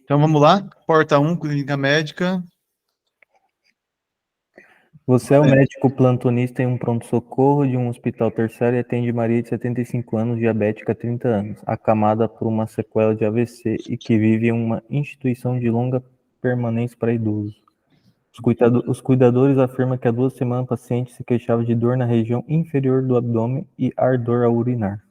Então vamos lá. Porta 1, clínica médica. Você é o médico plantonista em um pronto-socorro de um hospital terciário e atende Maria de 75 anos, diabética há 30 anos, acamada por uma sequela de AVC e que vive em uma instituição de longa permanência para idosos. Os cuidadores afirmam que há 2 semanas a paciente se queixava de dor na região inferior do abdômen e ardor ao urinar.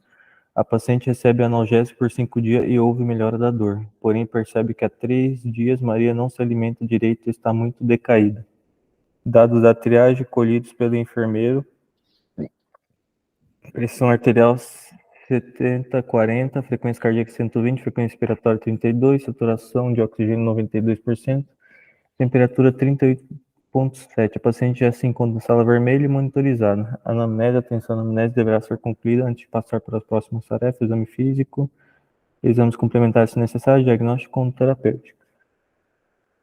A paciente recebe analgésico por 5 dias e houve melhora da dor, porém percebe que há 3 dias Maria não se alimenta direito e está muito decaída. Dados da triagem colhidos pelo enfermeiro: pressão arterial 70/40, frequência cardíaca 120, frequência respiratória 32, saturação de oxigênio 92%, temperatura 38,7. A paciente já se encontra em sala vermelha e monitorizada. A anamnese, atenção, a anamnese deverá ser concluída antes de passar para as próximas tarefas: exame físico, exames complementares se necessário, diagnóstico com terapêutico.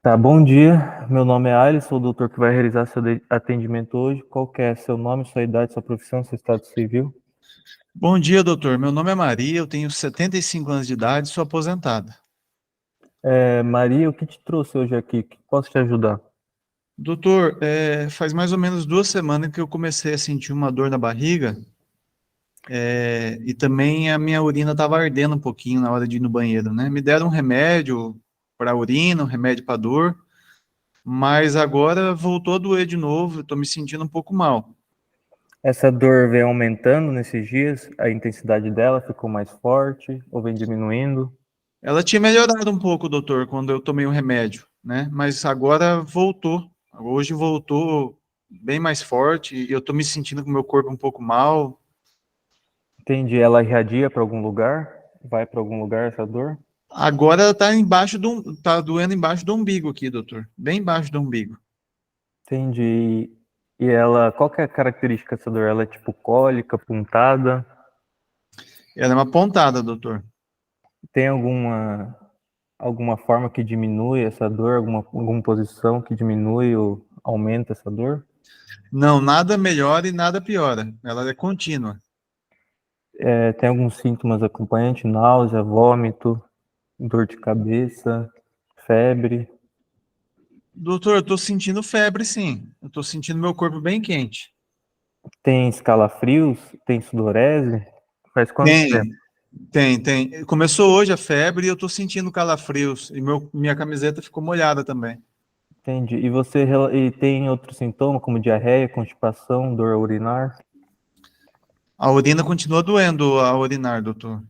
Tá, bom dia. Meu nome é Alisson, sou o doutor que vai realizar seu atendimento hoje. Qual que é seu nome, sua idade, sua profissão, seu estado civil? Bom dia, doutor. Meu nome é Maria, eu tenho 75 anos de idade, sou aposentada. Maria, o que te trouxe hoje aqui? Que posso te ajudar? Doutor, faz mais ou menos 2 semanas que eu comecei a sentir uma dor na barriga, e também a minha urina estava ardendo um pouquinho na hora de ir no banheiro, né? Me deram um remédio para urina, um remédio para dor, mas agora voltou a doer de novo, estou me sentindo um pouco mal. Essa dor vem aumentando nesses dias? A intensidade dela ficou mais forte ou vem diminuindo? Ela tinha melhorado um pouco, doutor, quando eu tomei o remédio, né? Mas agora voltou. Hoje voltou bem mais forte e eu tô me sentindo com o meu corpo um pouco mal. Entendi. Ela irradia para algum lugar? Vai para algum lugar essa dor? Agora tá doendo embaixo do umbigo aqui, doutor. Bem embaixo do umbigo. Entendi. E ela, qual que é a característica dessa dor? Ela é tipo cólica, pontada? Ela é uma pontada, doutor. Tem alguma forma que diminui essa dor? Alguma posição que diminui ou aumenta essa dor? Não, nada melhora e nada piora. Ela é contínua. Tem alguns sintomas acompanhantes? Náusea, vômito, dor de cabeça, febre? Doutor, eu tô sentindo febre, sim. Eu tô sentindo meu corpo bem quente. Tem escalafrios? Tem sudorese? Faz quanto tempo? Tem, tem. Começou hoje a febre e eu tô sentindo calafrios. E minha camiseta ficou molhada também. Entendi. E tem outros sintomas, como diarreia, constipação, dor urinar? A urina continua doendo a urinar, doutor.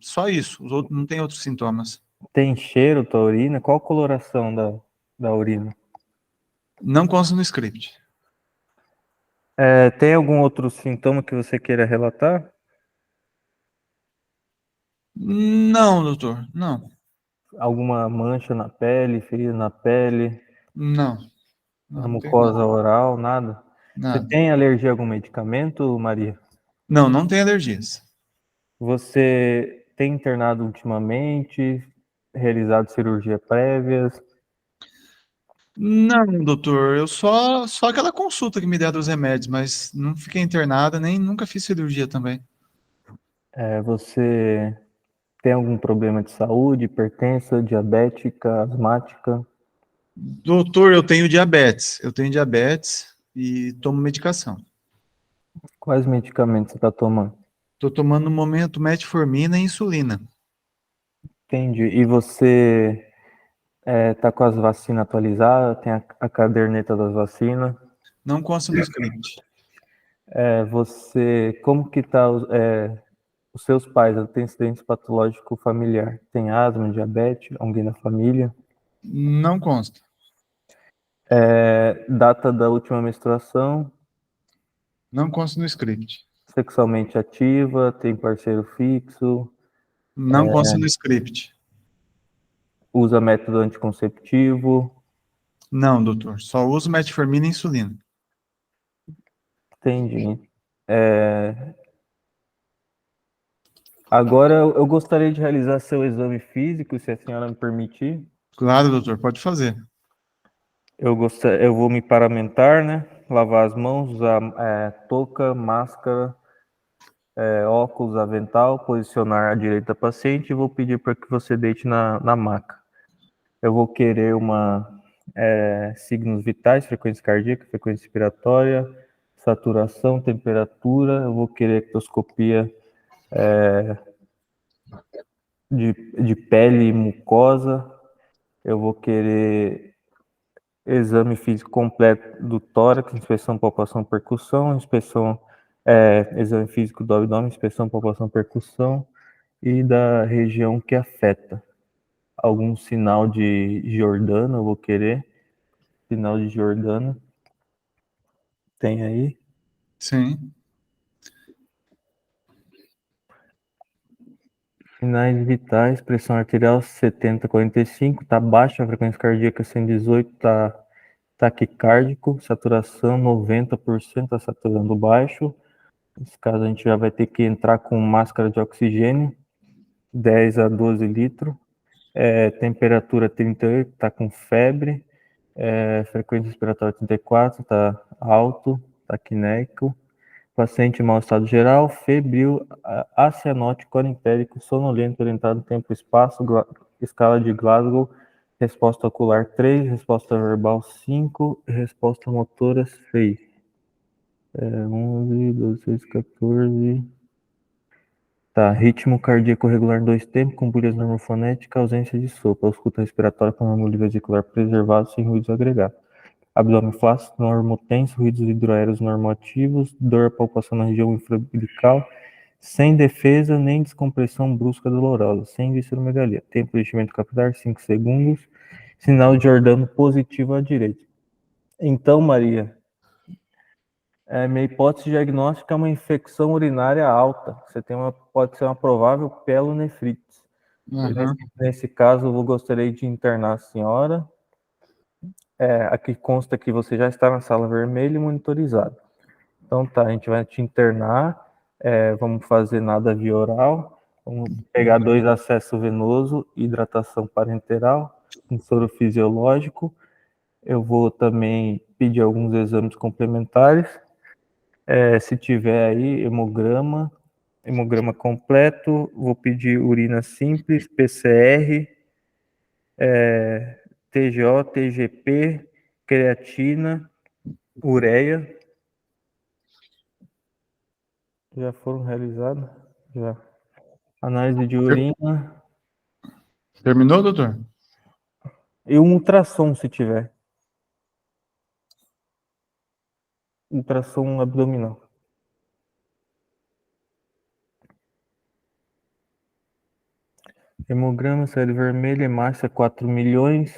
Só isso, os outros, não tem outros sintomas. Tem cheiro tua urina? Qual a coloração da urina? Não consta no script. Tem algum outro sintoma que você queira relatar? Não, doutor, não. Alguma mancha na pele, ferida na pele, Não, na não tem mucosa nada. oral, nada? Você Nada. tem alergia a algum medicamento, Maria? Não, não tem alergias. Você tem internado ultimamente? Realizado cirurgia prévias? Não, doutor, eu só aquela consulta que me deram dos remédios, mas não fiquei internada, nem nunca fiz cirurgia também. Você tem algum problema de saúde, hipertensa, diabética, asmática? Doutor, eu tenho diabetes e tomo medicação. Quais medicamentos você está tomando? Estou tomando no momento metformina e insulina. Entendi. E você tá com as vacinas atualizadas? Tem a caderneta das vacinas? Não consta no script. Como que tá os seus pais? Têm acidente patológico familiar? Tem asma, diabetes, alguém na família? Não consta. Data da última menstruação? Não consta no script. Sexualmente ativa? Tem parceiro fixo? Não consta no script. Usa método anticonceptivo? Não, doutor. Só uso metformina e insulina. Entendi. Agora eu gostaria de realizar seu exame físico, se a senhora me permitir. Claro, doutor, pode fazer. Eu vou me paramentar, né? Lavar as mãos, usar touca, máscara óculos, avental, posicionar à direita do paciente e vou pedir para que você deite na maca. Eu vou querer signos vitais, frequência cardíaca, frequência respiratória, saturação, temperatura. Eu vou querer ectoscopia de pele e mucosa. Eu vou querer exame físico completo do tórax, inspeção, palpação, percussão, exame físico do abdômen, inspeção, palpação, percussão e da região que afeta. Algum sinal de Jordano, eu vou querer. Sinal de Jordano. Tem aí? Sim. Sinais vitais, pressão arterial 70/45, tá baixa, a frequência cardíaca 118, tá taquicárdico, saturação 90%, tá saturando baixo. Nesse caso a gente já vai ter que entrar com máscara de oxigênio, 10 a 12 litros. Temperatura 38, tá com febre. Frequência respiratória 34, tá alto, taquineico. Paciente em mau estado geral, febril, acianótico, corintérico, sonolento, orientado no tempo e espaço, escala de Glasgow, resposta ocular 3, resposta verbal 5, resposta motora 6. 11, 12, 13, 14. Tá, ritmo cardíaco regular em 2 tempos, com bulhas normofonética, ausência de sopro, ausculta respiratória com normo vesicular preservado, sem ruídos agregados. Abdômen flácido, normotenso, ruídos hidroaéreos normativos, dor, palpação na região infraumbilical, sem defesa nem descompressão brusca dolorosa, sem visceromegalia. Tempo de enchimento capilar, 5 segundos. Sinal de Jordano positivo à direita. Então, Maria, minha hipótese diagnóstica é uma infecção urinária alta. Pode ser uma provável pielonefrite. Uhum. Nesse caso, eu gostaria de internar a senhora. Aqui consta que você já está na sala vermelha e monitorizado. Então tá, a gente vai te internar, vamos fazer nada via oral, vamos pegar 2 acessos venoso, hidratação parenteral, um soro fisiológico. Eu vou também pedir alguns exames complementares. Se tiver aí, hemograma completo, vou pedir urina simples, PCR, TGO, TGP, creatina, ureia. Já foram realizadas? Já. Análise de urina. Terminou, doutor? E um ultrassom, se tiver. Ultrassom abdominal. Hemograma, série vermelha, hemácia 4 milhões.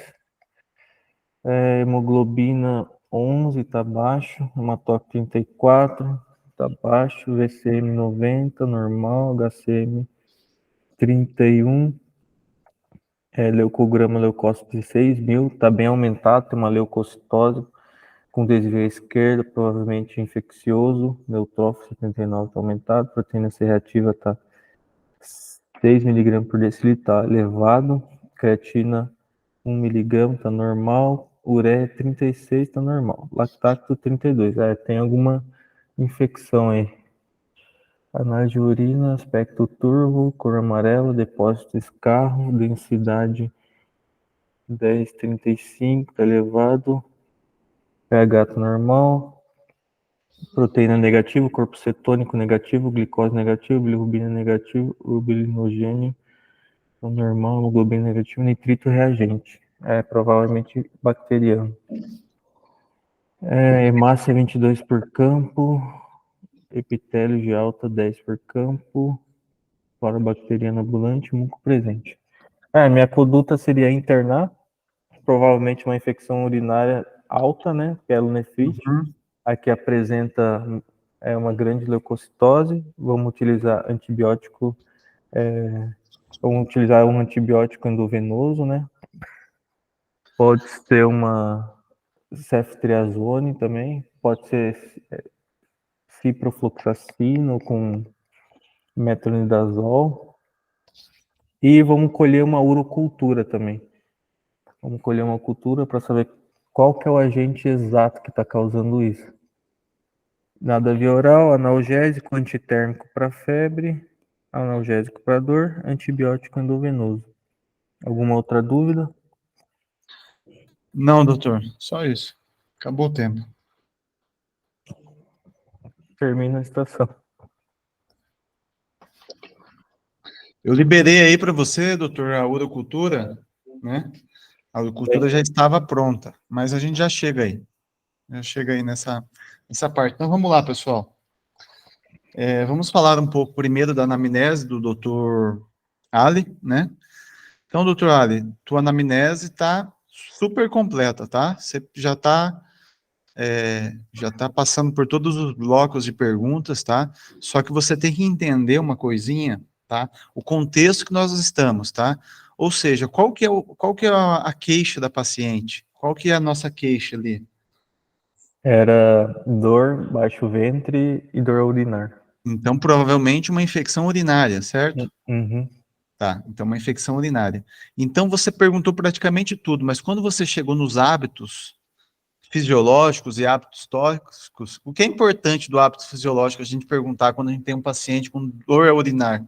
Hemoglobina 11, tá baixo. Hematócrito 34, tá baixo. VCM 90, normal. HCM 31. Leucograma, leucócito 16.000, tá bem aumentado. Tem uma leucocitose com desvio à esquerda, provavelmente infeccioso. Neutrófilo 79 tá aumentado. Proteína C reativa tá 6 mg por decilitro, tá elevado. Creatina 1 mg tá normal. Ureia 36 tá normal. Lactato 32. Tem alguma infecção aí. Análise de urina, aspecto turvo, cor amarela, depósito escarro, densidade 10,35, tá elevado. pH tá normal. Proteína negativa, corpo cetônico negativo, glicose negativo, bilirrubina negativo, o bilinogênio normal, hemoglobina negativo, nitrito reagente. Provavelmente bacteriano. Hemácia 22 por campo, epitélio de alta 10 por campo, flora bacteriana ambulante, muco presente. Minha conduta seria internar, provavelmente uma infecção urinária alta, né, pielonefrite. Uhum. Aqui apresenta uma grande leucocitose. Vamos utilizar antibiótico, um antibiótico endovenoso, né? Pode ser uma ceftriaxone também, pode ser ciprofloxacino com metronidazol. E vamos colher uma urocultura também. Vamos colher uma cultura para saber qual que é o agente exato que está causando isso. Nada via oral, analgésico, antitérmico para febre, analgésico para dor, antibiótico endovenoso. Alguma outra dúvida? Não, doutor, só isso. Acabou o tempo. Termina a estação. Eu liberei aí para você, doutor, a urocultura, né? A urocultura já estava pronta, mas a gente já chega aí. Já chega aí nessa parte. Então vamos lá, pessoal. Vamos falar um pouco primeiro da anamnese do doutor Ali, né? Então, doutor Ali, tua anamnese está super completa, tá? Você já tá passando por todos os blocos de perguntas, tá? Só que você tem que entender uma coisinha, tá? O contexto que nós estamos, tá? Ou seja, qual que é a queixa da paciente? Qual que é a nossa queixa ali? Era dor, baixo ventre e dor urinar. Então, provavelmente uma infecção urinária, certo? Uhum. Tá, então uma infecção urinária. Então, você perguntou praticamente tudo, mas quando você chegou nos hábitos fisiológicos e hábitos tóxicos, o que é importante do hábito fisiológico a gente perguntar quando a gente tem um paciente com dor a urinar?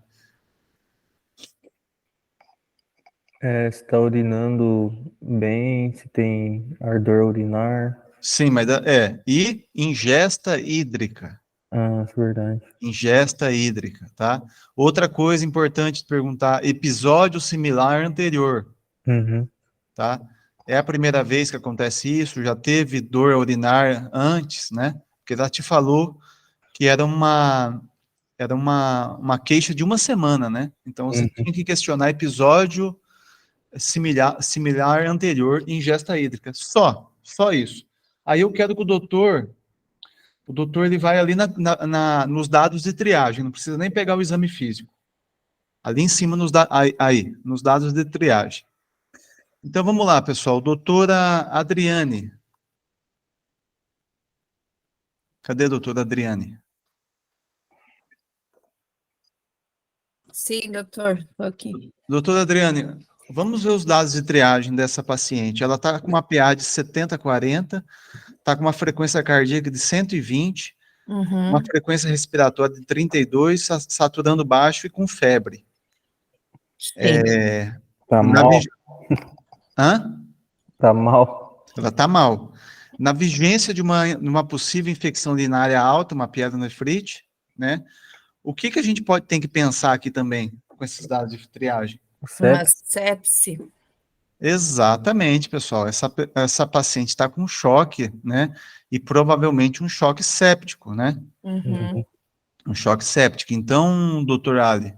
Se está urinando bem, se tem ardor urinar. Sim, e ingesta hídrica. Ah, é verdade. Ingesta hídrica, tá? Outra coisa importante de perguntar, episódio similar anterior, Uhum. tá? É a primeira vez que acontece isso? Já teve dor a urinar antes, né? Porque ela te falou que era uma queixa de uma semana, né? Então você Uhum. tinha que questionar episódio similar anterior em ingesta hídrica. Só isso. Aí eu quero que o doutor ele vai ali nos dados de triagem, não precisa nem pegar o exame físico. Ali em cima, nos dados de triagem. Então vamos lá, pessoal. Doutora Adriane. Cadê a doutora Adriane? Sim, doutor, tô aqui. Doutora Adriane, vamos ver os dados de triagem dessa paciente. Ela está com uma PA de 70/40, está com uma frequência cardíaca de 120, uma Uhum. frequência respiratória de 32, saturando baixo e com febre. Sim. Tá Na mal? Hã? Tá mal? Ela está mal. Na vigência de uma possível infecção urinária alta, uma pielonefrite, né? O que a gente tem que pensar aqui também com esses dados de triagem? Uma Sepse? sepse. Exatamente, pessoal. Essa paciente está com choque, né? E provavelmente um choque séptico, né? Uhum. Um choque séptico. Então, doutor Ali,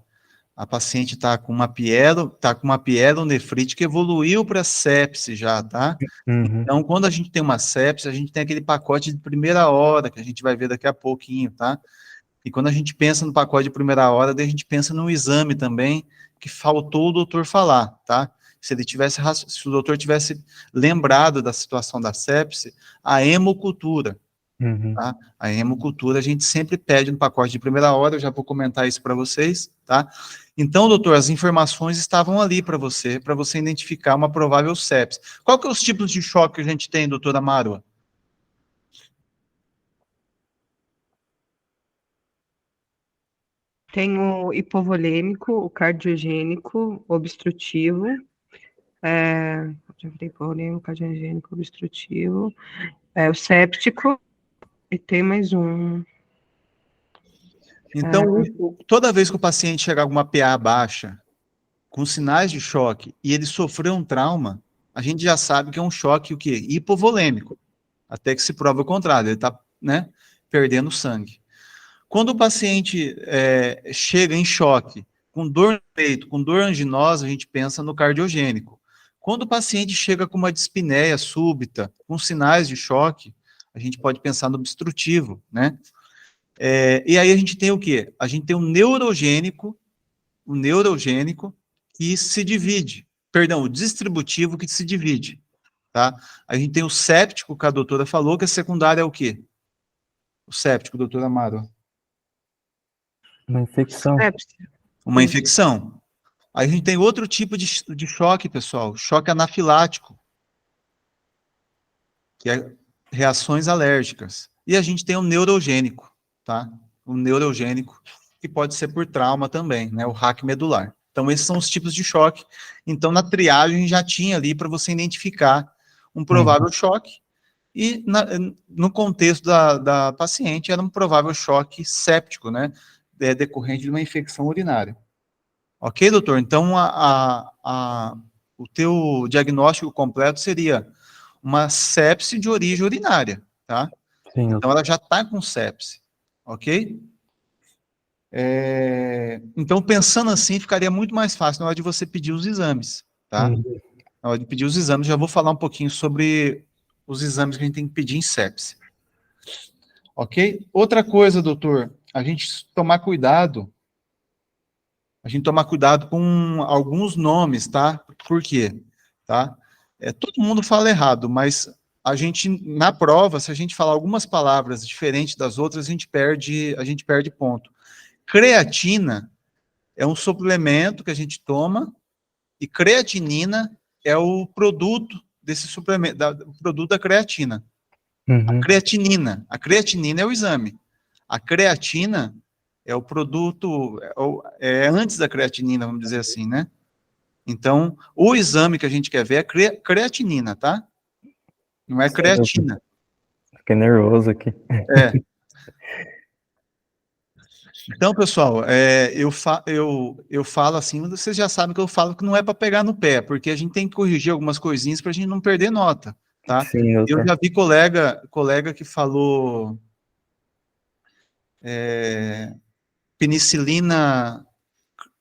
a paciente está com uma pielonefrite que evoluiu para sepse já, tá? Uhum. Então, quando a gente tem uma sepse, a gente tem aquele pacote de primeira hora, que a gente vai ver daqui a pouquinho, tá? E quando a gente pensa no pacote de primeira hora, daí a gente pensa no exame também, que faltou o doutor falar, tá? Se o doutor tivesse lembrado da situação da sepse, a hemocultura, Uhum. tá? A hemocultura a gente sempre pede no pacote de primeira hora, eu já vou comentar isso para vocês, tá? Então, doutor, as informações estavam ali para você identificar uma provável sepse. Qual que é os tipos de choque que a gente tem, doutora Marwa? Tem o hipovolêmico, o cardiogênico, obstrutivo, já falei hipovolêmico, cardiogênico, obstrutivo, o séptico, e tem mais um. Então, toda vez que o paciente chegar com uma PA baixa, com sinais de choque, e ele sofreu um trauma, a gente já sabe que é um choque o quê? Hipovolêmico, até que se prova o contrário, ele está, né, perdendo sangue. Quando o paciente chega em choque, com dor no peito, com dor anginosa, a gente pensa no cardiogênico. Quando o paciente chega com uma dispneia súbita, com sinais de choque, a gente pode pensar no obstrutivo, né? E aí a gente tem o quê? A gente tem o neurogênico que se divide, perdão, o distributivo que se divide, tá? A gente tem o séptico, que a doutora falou, que a secundária é o quê? O séptico, doutora Amaro. Uma infecção. Sepse. Uma infecção. Aí a gente tem outro tipo de choque, pessoal, choque anafilático, que é reações alérgicas. e a gente tem o neurogênico, tá? O neurogênico, que pode ser por trauma também, né? O hack medular. Então, esses são os tipos de choque. Então, na triagem já tinha ali para você identificar um provável choque, e no contexto da paciente era um provável choque séptico, né? Decorrente de uma infecção urinária. Ok, doutor? Então, o teu diagnóstico completo seria uma sepse de origem urinária, tá? Sim, Então, ela já está com sepse, ok? Então, pensando assim, ficaria muito mais fácil na hora de você pedir os exames, tá? Na hora de pedir os exames, já vou falar um pouquinho sobre os exames que a gente tem que pedir em sepse. Ok? Outra coisa, doutor, a gente tomar cuidado com alguns nomes, tá? Por quê? Tá? Todo mundo fala errado, mas a gente, na prova, se a gente falar algumas palavras diferentes das outras, a gente perde ponto. Creatina é um suplemento que a gente toma, e creatinina é o produto desse suplemento, o produto da creatina. A creatinina é o exame. A creatina é o produto, é antes da creatinina, vamos dizer assim, né? Então, o exame que a gente quer ver é creatinina, tá? Não é creatina. Fiquei nervoso aqui. Então, pessoal, eu falo assim, vocês já sabem que eu falo que não é para pegar no pé, porque a gente tem que corrigir algumas coisinhas para a gente não perder nota, tá? Sim, Eu doutor. já vi colega que falou penicilina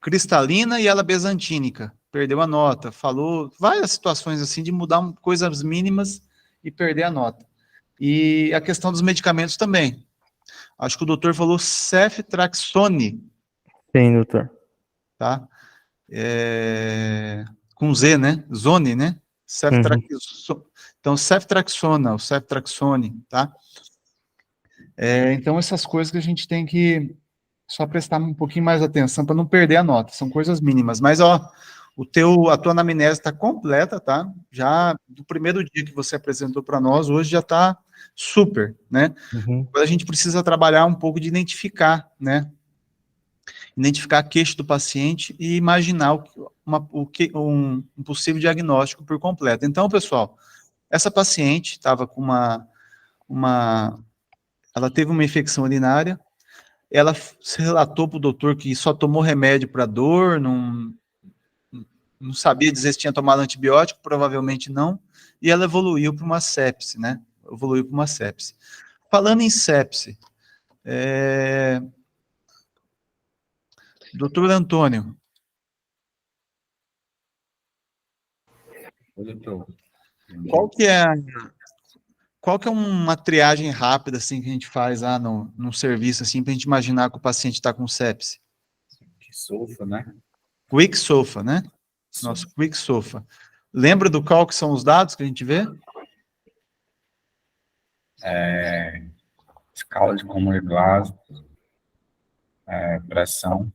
cristalina e ela bezantínica, perdeu a nota. Falou várias situações assim de mudar coisas mínimas e perder a nota. E a questão dos medicamentos também. Acho que o doutor falou ceftraxone, Sim, doutor. tá? Com Z, né? Zone, né? Então, ceftraxona, o ceftraxone, tá? Então, essas coisas que a gente tem que só prestar um pouquinho mais atenção para não perder a nota, são coisas mínimas. Mas, ó, a tua anamnese está completa, tá? Já do primeiro dia que você apresentou para nós, hoje já está super, né? Agora a gente precisa trabalhar um pouco de identificar, né? Identificar a queixa do paciente e imaginar um possível diagnóstico por completo. Então, pessoal, essa paciente estava com ela teve uma infecção urinária, ela se relatou para o doutor que só tomou remédio para dor, não sabia dizer se tinha tomado antibiótico, provavelmente não, e ela evoluiu para uma sepse, né? Evoluiu para uma sepse. Falando em sepse, doutor Antônio, qual que é uma triagem rápida assim que a gente faz lá no serviço assim para a gente imaginar que o paciente está com sepse? SOFA, né? Quick SOFA, né? Nosso Quick SOFA. Lembra do qual que são os dados que a gente vê? Escala de Komler-Glasgow, pressão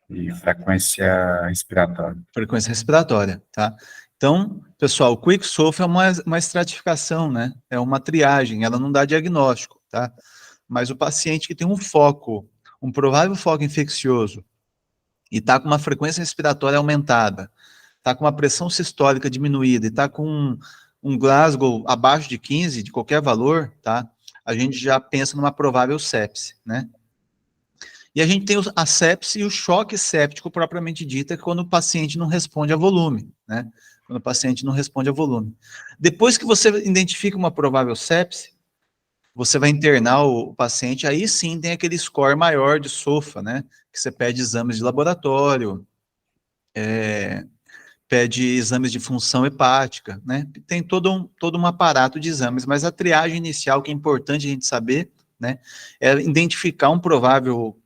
e frequência respiratória. Frequência respiratória, tá? Então, pessoal, o Quick SOFA é uma estratificação, né? É uma triagem, ela não dá diagnóstico, tá? Mas o paciente que tem um provável foco infeccioso, e está com uma frequência respiratória aumentada, está com uma pressão sistólica diminuída, e está com um Glasgow abaixo de 15, de qualquer valor, tá? A gente já pensa numa provável sepse, né? E a gente tem a sepse e o choque séptico propriamente dito, é quando o paciente não responde a volume, né? Quando o paciente não responde a volume. Depois que você identifica uma provável sepse, você vai internar o paciente, aí sim tem aquele score maior de SOFA, né? Que você pede exames de laboratório, pede exames de função hepática, né? Tem todo um aparato de exames, mas a triagem inicial, que é importante a gente saber, né? É identificar um provável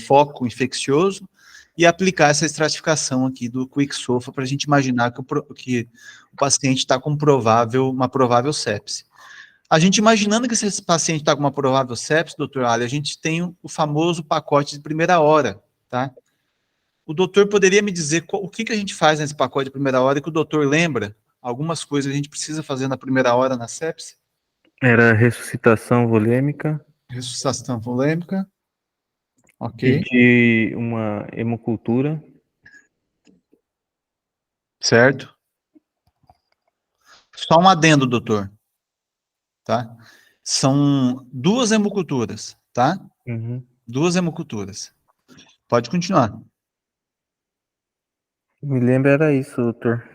foco infeccioso e aplicar essa estratificação aqui do Quick SOFA para a gente imaginar que o paciente está com uma provável sepse. A gente imaginando que esse paciente está com uma provável sepse, doutor Ali, a gente tem o famoso pacote de primeira hora, tá? O doutor poderia me dizer o que a gente faz nesse pacote de primeira hora e que o doutor lembra algumas coisas que a gente precisa fazer na primeira hora na sepse? Era ressuscitação volêmica Ressuscitação volêmica. e Ok. de uma hemocultura. Certo. Só um adendo, doutor. Tá? São 2 hemoculturas, tá? Uhum. 2 hemoculturas. Pode continuar. Me lembra era isso, doutor.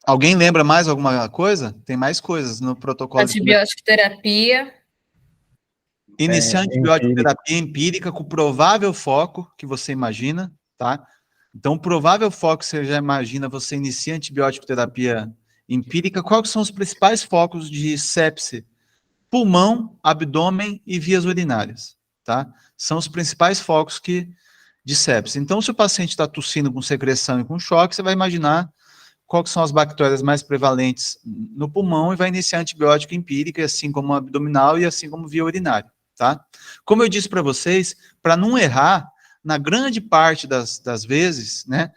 Alguém lembra mais alguma coisa? Tem mais coisas no protocolo de Antibiótico terapia. iniciar empírico. antibiótico terapia empírica com provável foco que você imagina, tá? Então, o provável foco que você já imagina, você inicia antibiótico terapia empírica. Quais são os principais focos de sepse? Pulmão, abdômen e vias urinárias, tá? São os principais focos de sepse. Então, se o paciente está tossindo com secreção e com choque, você vai imaginar quais são as bactérias mais prevalentes no pulmão e vai iniciar antibiótico empírica, assim como abdominal e assim como via urinária, tá? Como eu disse para vocês, para não errar, na grande parte das vezes, né,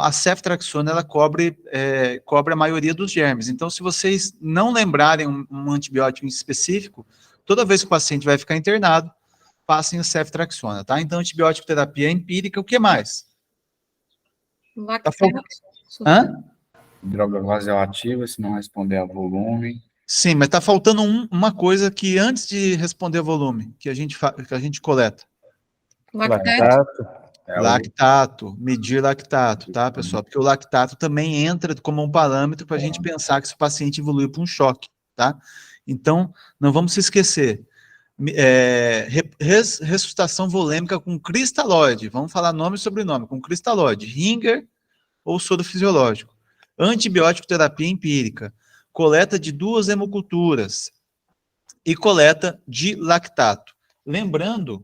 a ceftriaxona, ela cobre a maioria dos germes. Então, se vocês não lembrarem um antibiótico específico, toda vez que o paciente vai ficar internado, passem o ceftriaxona, tá? Então, antibiótico terapia empírica, o que mais? Lactato. Hã? Droga vasoativa, se não responder a volume. Sim, mas está faltando uma coisa que antes de responder volume, que a gente coleta. Lactato. É o Lactato, medir lactato, tá, pessoal? Porque o lactato também entra como um parâmetro para a gente pensar que se o paciente evoluiu para um choque, tá? Então, não vamos se esquecer. Ressuscitação volêmica com cristalóide, vamos falar nome e sobrenome, com cristalóide, Ringer ou soro fisiológico. Antibiótico terapia empírica, coleta de 2 hemoculturas e coleta de lactato. Lembrando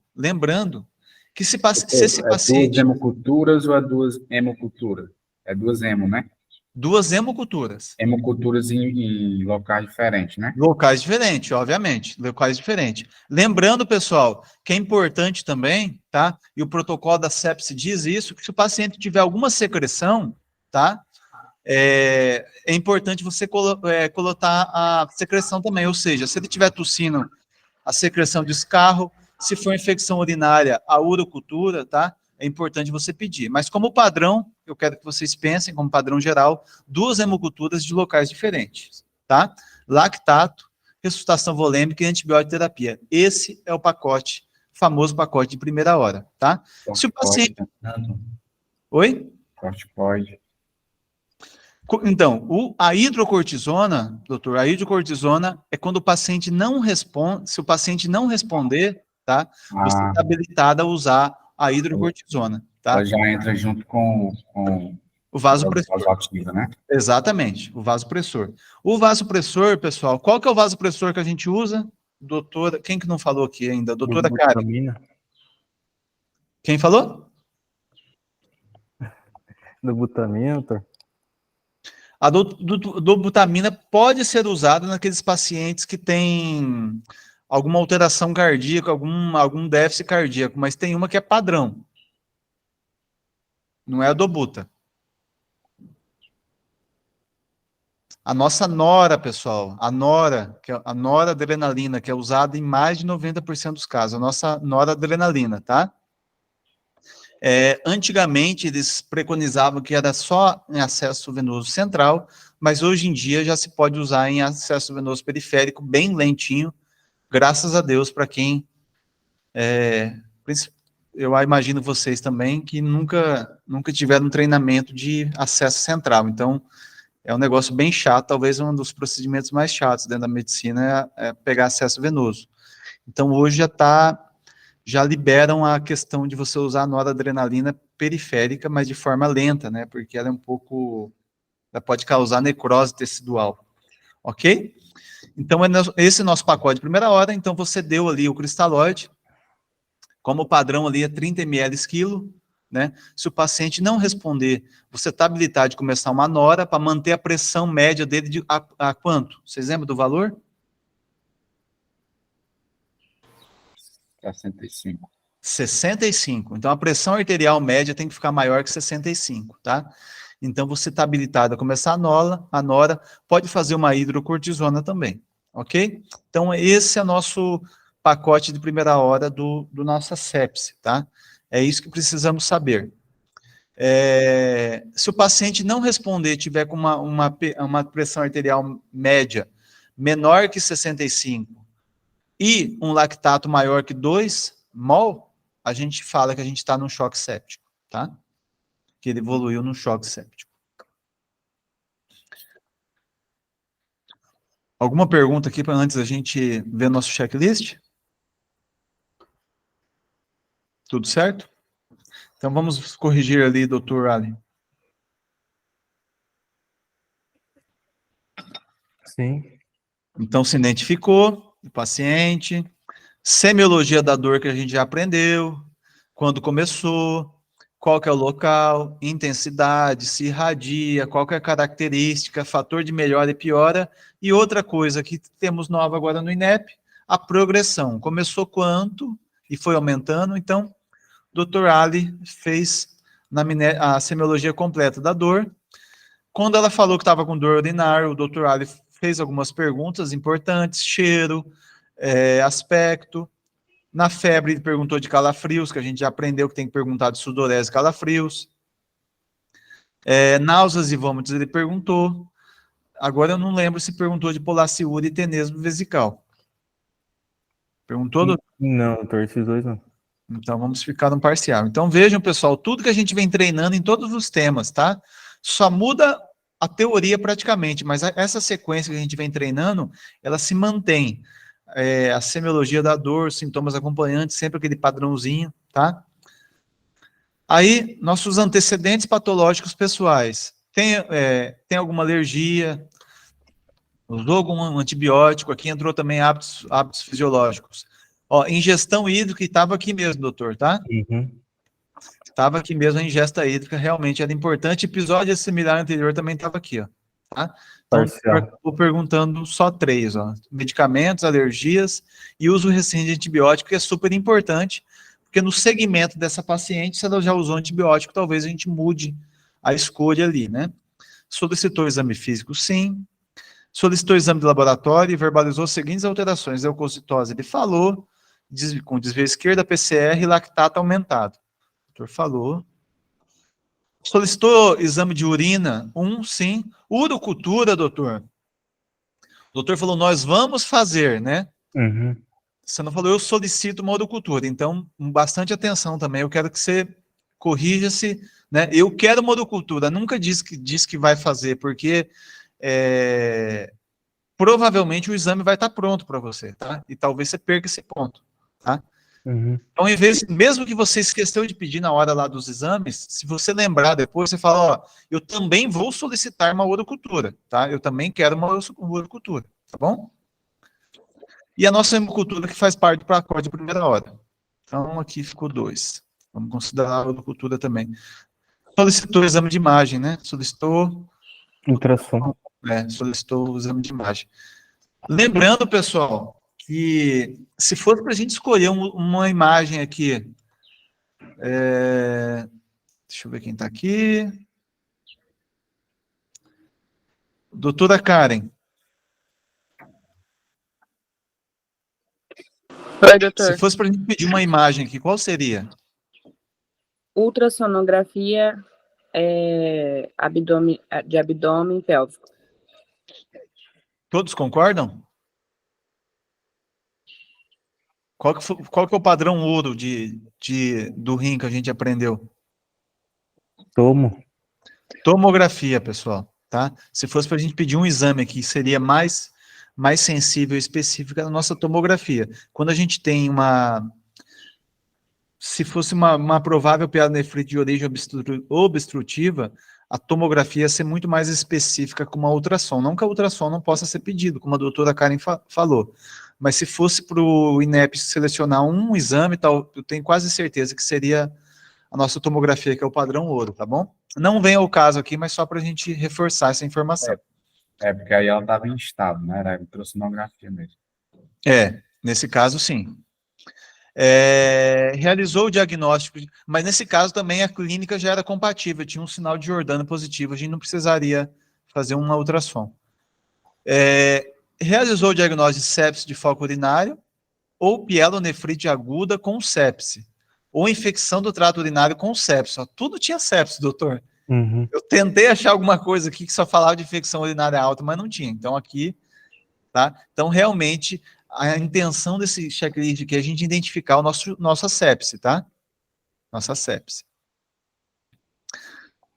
que se esse duas paciente... hemoculturas ou é 2 hemoculturas? É 2 hemo, né? 2 hemoculturas. Hemoculturas em locais diferentes, né? Locais diferentes, obviamente, locais diferentes. Lembrando, pessoal, que é importante também, tá? E o protocolo da sepse diz isso, que se o paciente tiver alguma secreção, tá? É importante você colocar a secreção também, ou seja, se ele estiver tossindo, a secreção de escarro, se for infecção urinária, a urocultura, tá? É importante você pedir. Mas como padrão, eu quero que vocês pensem, como padrão geral, 2 hemoculturas de locais diferentes, tá? Lactato, ressuscitação volêmica e antibiótico terapia. Esse é o pacote, famoso pacote de primeira hora, tá? Se o paciente... Oi? Corticoide. Então, a hidrocortisona, doutor, a hidrocortisona é quando o paciente não responde, se o paciente não responder, tá? Você está habilitado a usar a hidrocortisona, tá? Ela já entra junto com o vasopressor. Vasoativa, né? Exatamente, o vasopressor. O vasopressor, pessoal, qual que é o vasopressor que a gente usa? Doutora, quem que não falou aqui ainda? Doutora Karen. Quem falou? Do butamina, doutor? A dobutamina pode ser usada naqueles pacientes que têm alguma alteração cardíaca, algum déficit cardíaco, mas tem uma que é padrão. Não é a dobuta. A nossa nora, pessoal, a noradrenalina, que é usada em mais de 90% dos casos, a nossa noradrenalina, tá? Antigamente, eles preconizavam que era só em acesso venoso central, mas hoje em dia já se pode usar em acesso venoso periférico, bem lentinho, graças a Deus, para quem... eu imagino vocês também, que nunca tiveram um treinamento de acesso central, então é um negócio bem chato, talvez um dos procedimentos mais chatos dentro da medicina é pegar acesso venoso. Então, hoje já liberam a questão de você usar a noradrenalina periférica, mas de forma lenta, né? Porque ela ela pode causar necrose tecidual, ok? Então, esse é nosso pacote de primeira hora. Então, você deu ali o cristalóide, como padrão ali é 30 ml quilo, né? Se o paciente não responder, você está habilitado de começar uma nora para manter a pressão média dele a quanto? Vocês lembram do valor? 65. 65. Então, a pressão arterial média tem que ficar maior que 65, tá? Então, você está habilitado a começar a nora, pode fazer uma hidrocortisona também, Ok? Então, esse é o nosso pacote de primeira hora do nossa sepse, tá? É isso que precisamos saber. Se o paciente não responder, tiver com uma pressão arterial média menor que 65 e um lactato maior que 2 mol, a gente fala que a gente está num choque séptico, tá? Que ele evoluiu num choque séptico. Alguma pergunta aqui para antes a gente ver nosso checklist? Tudo certo? Então vamos corrigir ali, doutor Ali. Sim. Então se identificou o paciente, semiologia da dor que a gente já aprendeu, quando começou, qual que é o local, intensidade, se irradia, qual que é a característica, fator de melhora e piora, e outra coisa que temos nova agora no INEP, a progressão. Começou quanto e foi aumentando, então o Dr. Ali fez a semiologia completa da dor. Quando ela falou que estava com dor urinária, o Dr. Ali fez algumas perguntas importantes, cheiro, aspecto. Na febre, ele perguntou de calafrios, que a gente já aprendeu que tem que perguntar de sudorese e calafrios. Náuseas e vômitos, ele perguntou. Agora eu não lembro se perguntou de polaciúria e tenesmo vesical. Perguntou, doutor? Não, doutor, esses dois não. Então vamos ficar no parcial. Então vejam, pessoal, tudo que a gente vem treinando em todos os temas, tá? Só muda a teoria praticamente, mas essa sequência que a gente vem treinando, ela se mantém. A semiologia da dor, sintomas acompanhantes, sempre aquele padrãozinho, tá? Aí, nossos antecedentes patológicos pessoais. Tem alguma alergia, usou algum antibiótico, aqui entrou também hábitos fisiológicos. Ó, ingestão hídrica, e estava aqui mesmo, doutor, tá? Uhum. Estava aqui mesmo a ingesta hídrica, realmente era importante. Episódio similar anterior também estava aqui, ó. Tá? Então, estou perguntando só 3, ó. Medicamentos, alergias e uso recente de antibiótico, que é super importante, porque no segmento dessa paciente, se ela já usou antibiótico, talvez a gente mude a escolha ali, né? Solicitou exame físico, sim. Solicitou exame de laboratório e verbalizou as seguintes alterações. Leucocitose, ele falou, com desvio esquerda, PCR e lactato aumentado. O doutor falou. Solicitou exame de urina? Sim. Urocultura, doutor? O doutor falou, nós vamos fazer, né? Uhum. Você não falou, eu solicito uma urocultura. Então, bastante atenção também. Eu quero que você corrija-se, né? Eu quero uma urocultura. Nunca diz que vai fazer, porque provavelmente o exame vai estar pronto para você, tá? E talvez você perca esse ponto, tá? Uhum. Então, em vez, mesmo que você esqueceu de pedir na hora lá dos exames, se você lembrar depois, você fala, ó, eu também vou solicitar uma urocultura, tá? Eu também quero uma urocultura, tá bom? E a nossa hemocultura que faz parte do pacote de primeira hora. Então, aqui ficou 2. Vamos considerar a urocultura também. Solicitou o exame de imagem, né? Solicitou ultrassom. Solicitou o exame de imagem. Lembrando, pessoal, que se fosse para a gente escolher uma imagem aqui, deixa eu ver quem está aqui. Doutora Karen. Oi, doutor. Se fosse para a gente pedir uma imagem aqui, qual seria? Ultrassonografia de abdômen pélvico. Todos concordam? Qual que é o padrão ouro do rim que a gente aprendeu? Tomografia, pessoal, tá? Se fosse para a gente pedir um exame aqui, seria mais sensível e específica da nossa tomografia. Quando a gente tem se fosse uma provável pielonefrite de origem obstrutiva, a tomografia ia ser muito mais específica com uma ultrassom. Não que a ultrassom não possa ser pedido, como a doutora Karen falou. Mas se fosse para o INEP selecionar um exame, eu tenho quase certeza que seria a nossa tomografia, que é o padrão ouro, tá bom? Não vem ao caso aqui, mas só para a gente reforçar essa informação. Porque aí ela estava em estado, né? Era ultrassonografia mesmo. Nesse caso, sim. Realizou o diagnóstico, mas nesse caso também a clínica já era compatível, tinha um sinal de Jordano positivo, a gente não precisaria fazer uma ultrassom. realizou o diagnóstico de sepse de foco urinário ou pielonefrite aguda com sepse, ou infecção do trato urinário com sepse. Ó, tudo tinha sepse, doutor. Uhum. Eu tentei achar alguma coisa aqui que só falava de infecção urinária alta, mas não tinha. Então, aqui, tá? Então, realmente, a intenção desse checklist aqui é a gente identificar o nossa sepse, tá? Nossa sepse.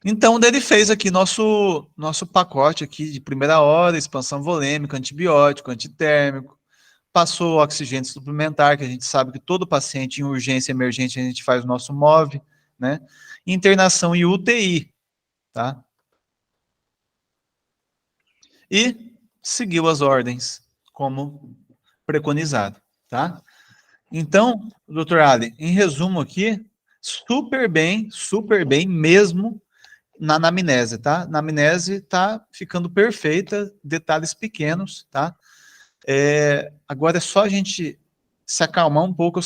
Então, ele fez aqui nosso pacote aqui de primeira hora, expansão volêmica, antibiótico, antitérmico, passou oxigênio suplementar, que a gente sabe que todo paciente em urgência e emergente a gente faz o nosso MOV, né? Internação e UTI, tá? E seguiu as ordens, como preconizado, tá? Então, doutor Ali, em resumo aqui, super bem mesmo na anamnese, tá? Na anamnese tá ficando perfeita, detalhes pequenos, tá? Agora é só a gente se acalmar um pouco.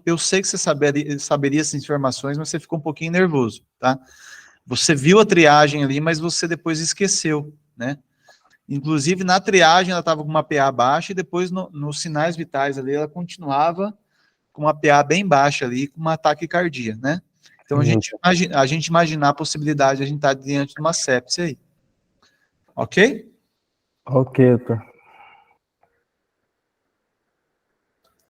Eu sei que você saberia essas informações, mas você ficou um pouquinho nervoso, tá? Você viu a triagem ali, mas você depois esqueceu, né? Inclusive, na triagem, ela estava com uma PA baixa, e depois, nos sinais vitais ali, ela continuava com uma PA bem baixa ali, com uma taquicardia, né? Então, a gente imaginar a possibilidade de a gente estar diante de uma sepse aí. Ok? Ok, doutor.